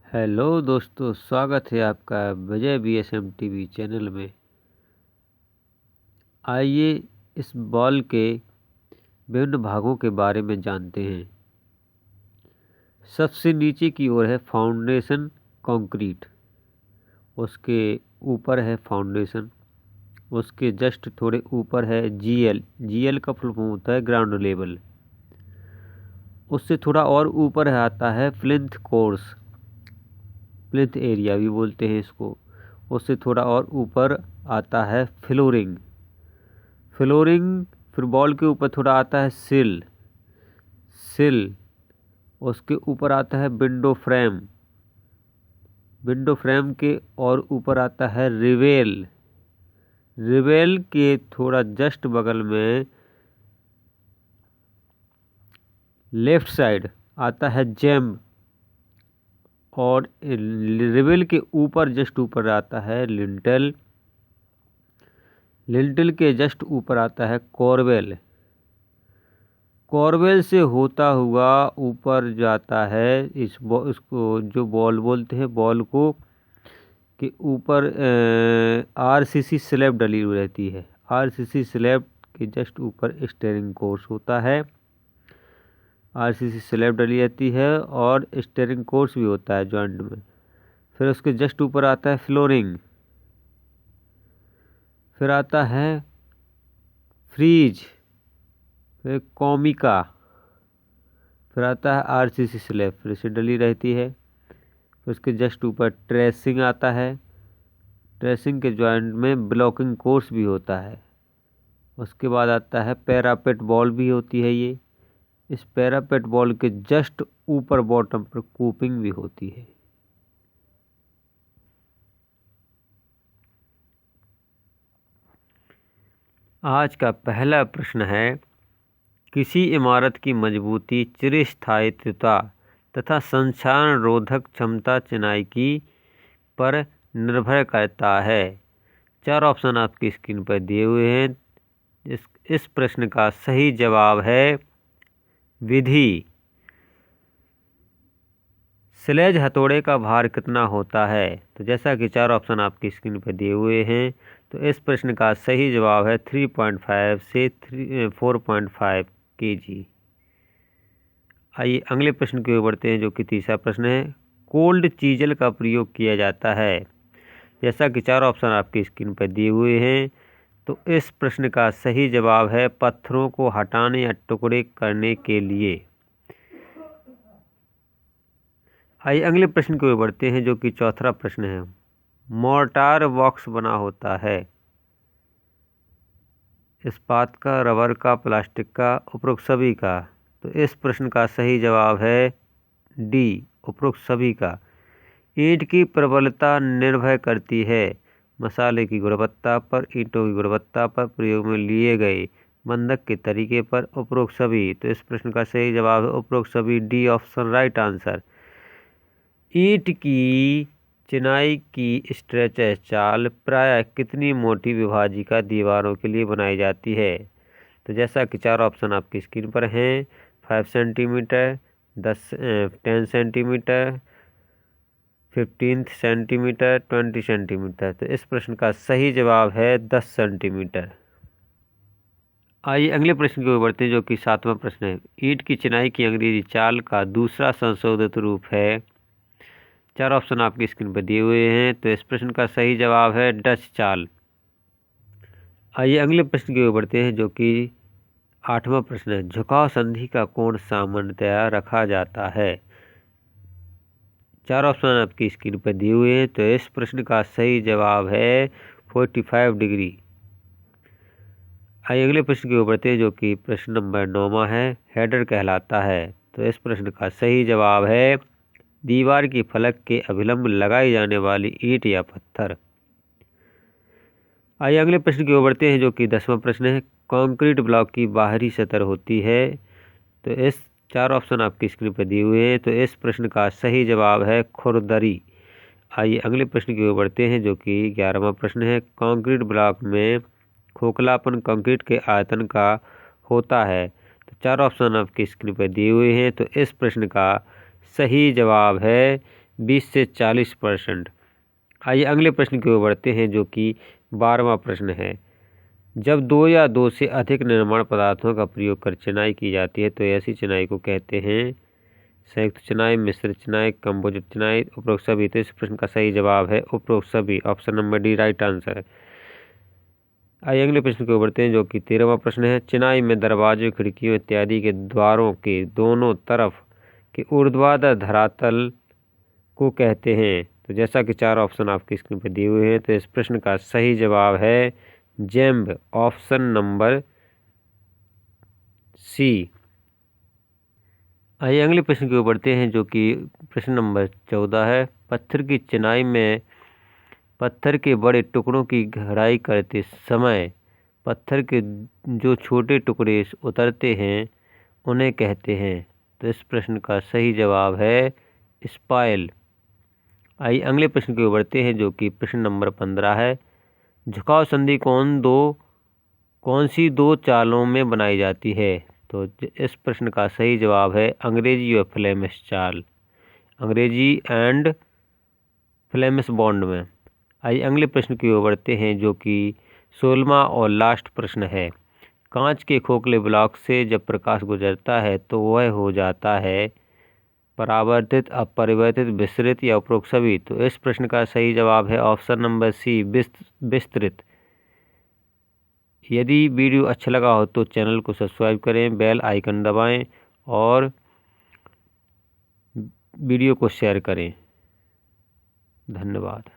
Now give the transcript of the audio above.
Hello दोस्तों, स्वागत है आपका विजय BSM TV चैनल में। आइए इस बॉल के विभिन्न भागों के बारे में जानते हैं। सबसे नीचे की ओर है फाउंडेशन कंक्रीट, उसके ऊपर है फाउंडेशन, उसके जस्ट थोड़े ऊपर है GL का फुल फॉर्म होता है ग्राउंड लेवल। उससे थोड़ा और ऊपर आता है प्लिंथ कोर्स, प्लिंथ एरिया भी बोलते हैं इसको। उससे थोड़ा और ऊपर आता है फ्लोरिंग। फिर बॉल के ऊपर थोड़ा आता है सिल। उसके ऊपर आता है विंडो फ्रेम के और ऊपर आता है रिवेल के थोड़ा जस्ट बगल में लेफ्ट साइड आता है जेम, और रिवेल के ऊपर जस्ट ऊपर आता है लिंटल के जस्ट ऊपर आता है कॉर्वेल से होता हुआ ऊपर जाता है इसको जो बॉल बोलते हैं, बॉल को के ऊपर RCC स्लैब डली हुई रहती है। RCC स्लैब के जस्ट ऊपर स्टीयरिंग कोर्स होता है। RCC स्लैब डली रहती है और स्टीयरिंग कोर्स भी होता है जॉइंट में। फिर उसके जस्ट ऊपर आता है फ्लोरिंग, फिर आता है फ्रीज, फिर कॉमिका, फिर आता है RCC स्लैब, फिर से डली रहती है। फिर उसके जस्ट ऊपर ट्रेसिंग आता है। ट्रेसिंग के जॉइंट में ब्लॉकिंग कोर्स भी होता है। उसके बाद आता है पैरापेट बॉल भी होती है ये। इस पैरापेट बॉल के जस्ट ऊपर बॉटम पर कूपिंग भी होती है। आज का पहला प्रश्न है, किसी इमारत की मजबूती, चिरस्थायित्वता तथा संक्षारण रोधक क्षमता चिनाई की पर निर्भर करता है। 4 ऑप्शन आपकी स्क्रीन पर दिए हुए हैं। इस प्रश्न का सही जवाब है विधि। स्लेज हथौड़े का भार कितना होता है? तो जैसा कि 4 ऑप्शन आपकी स्क्रीन पर दिए हुए हैं, तो इस प्रश्न का सही जवाब है 3.5 से 4.5 kg। आइए अगले प्रश्न की ओर बढ़ते हैं, जो कि तीसरा प्रश्न है। कोल्ड चीजल का प्रयोग किया जाता है। जैसा कि 4 ऑप्शन आपकी स्क्रीन पर दिए हुए हैं, तो इस प्रश्न का सही जवाब है पत्थरों को हटाने या टुकड़े करने के लिए। आइए अगले प्रश्न की ओर बढ़ते हैं, जो कि चौथा प्रश्न है। मोर्टार बॉक्स बना होता है इस्पात का, रबर का, प्लास्टिक का, उपरोक्त सभी का। तो इस प्रश्न का सही जवाब है डी, उपरोक्त सभी का। ईंट की प्रबलता निर्भर करती है मसाले की गुणवत्ता पर, ईंटों की गुणवत्ता पर, प्रयोग में लिए गए बंधक के तरीके पर, उपरोक्त सभी। तो इस प्रश्न का सही जवाब है उपरोक्त सभी, डी ऑप्शन राइट आंसर। ईंट की चिनाई की स्ट्रेचर चाल प्रायः कितनी मोटी विभाजिका दीवारों के लिए बनाई जाती है? तो जैसा कि 4 ऑप्शन आपकी स्क्रीन पर हैं, 5 सेंटीमीटर, 10 सेंटीमीटर, 15 सेंटीमीटर, 20 सेंटीमीटर। तो इस प्रश्न का सही जवाब है 10 सेंटीमीटर। आइए अगले प्रश्न की ओर बढ़ते हैं, जो कि 7वां प्रश्न है। ईंट की चिनाई की अंग्रेजी चाल का दूसरा संशोधित रूप है। 4 ऑप्शन आपकी स्क्रीन पर दिए हुए हैं, तो इस प्रश्न का सही जवाब है डच चाल। आइए अगले प्रश्न की ओर बढ़ते हैं, जो कि 8वां प्रश्न है। झुकाव संधि का कोण सामान्यतया रखा जाता है। 4 ऑप्शन आपकी स्क्रीन पर दिए हुए हैं, तो इस प्रश्न का सही जवाब है 45 डिग्री। आइए अगले प्रश्न की ओर बढ़ते हैं, जो कि प्रश्न नंबर 9वां है। हेडर कहलाता है। तो इस प्रश्न का सही जवाब है दीवार की फलक के अभिलंब लगाई जाने वाली ईंट या पत्थर। आइए अगले प्रश्न की ओर बढ़ते हैं, जो कि 10वां प्रश्न है। कंक्रीट ब्लॉक की बाहरी सतह होती है। तो इस 4 ऑप्शन आपकी स्क्रीन पर दिए हुए हैं, तो इस प्रश्न का सही जवाब है खुरदरी। आइए अगले प्रश्न की ओर बढ़ते हैं, जो कि 11वां प्रश्न है। कंक्रीट ब्लॉक में खोखलापन कंक्रीट के आयतन का होता है। तो 4 ऑप्शन आपकी स्क्रीन पर दिए हुए हैं, तो इस प्रश्न का सही जवाब है 20 से 40%। आइए अगले प्रश्न की ओर बढ़ते हैं, जो कि 12वां प्रश्न है। जब 2 या 2 से अधिक निर्माण पदार्थों का प्रयोग कर चिनाई की जाती है तो ऐसी चिनाई को कहते हैं संयुक्त चिनाई, मिश्रित चिनाई, कंपोजिट चिनाई, उपरोक्त सभी। तो इस प्रश्न का सही जवाब है उपरोक्त सभी। Option number D right answer है। आइए अगले प्रश्न की ओर बढ़ते हैं, जो कि 13वां प्रश्न है। चिनाई में दरवाजों, खिड़कियों इत्यादि के द्वारों के दोनों तरफ के ऊर्ध्वाधर धरातल को कहते हैं। तो जैसा कि 4 ऑप्शन आपकी स्क्रीन पर दिए हुए हैं, तो इस प्रश्न का सही जवाब है जैम्ब। Option number C. आइए अगले प्रश्न की ओर बढ़ते हैं, जो कि प्रश्न नंबर 14 है। पत्थर की चिनाई में पत्थर के बड़े टुकड़ों की गहराई करते समय पत्थर के जो छोटे टुकड़े उतरते हैं उन्हें कहते हैं। तो इस प्रश्न का सही जवाब है स्पाइल। आइए अगले प्रश्न की ओर बढ़ते हैं, जो कि प्रश्न नंबर 15 है। झुकाव संधि कौन सी 2 चालों में बनाई जाती है? तो इस प्रश्न का सही जवाब है अंग्रेजी और फ्लेमिश चाल, अंग्रेजी एंड फ्लेमिश बॉन्ड में। आइए अगले प्रश्न की ओर बढ़ते हैं, जो कि 16वां और लास्ट प्रश्न है। कांच के खोखले ब्लॉक से जब प्रकाश गुजरता है तो वह हो जाता है परावर्तित, अपरिवर्तित, विसरित या उपरोक्त सभी। तो इस प्रश्न का सही जवाब है ऑप्शन नंबर सी विस्तृत। यदि वीडियो अच्छा लगा हो तो चैनल को सब्सक्राइब करें, बेल आइकन दबाएं और वीडियो को शेयर करें। धन्यवाद।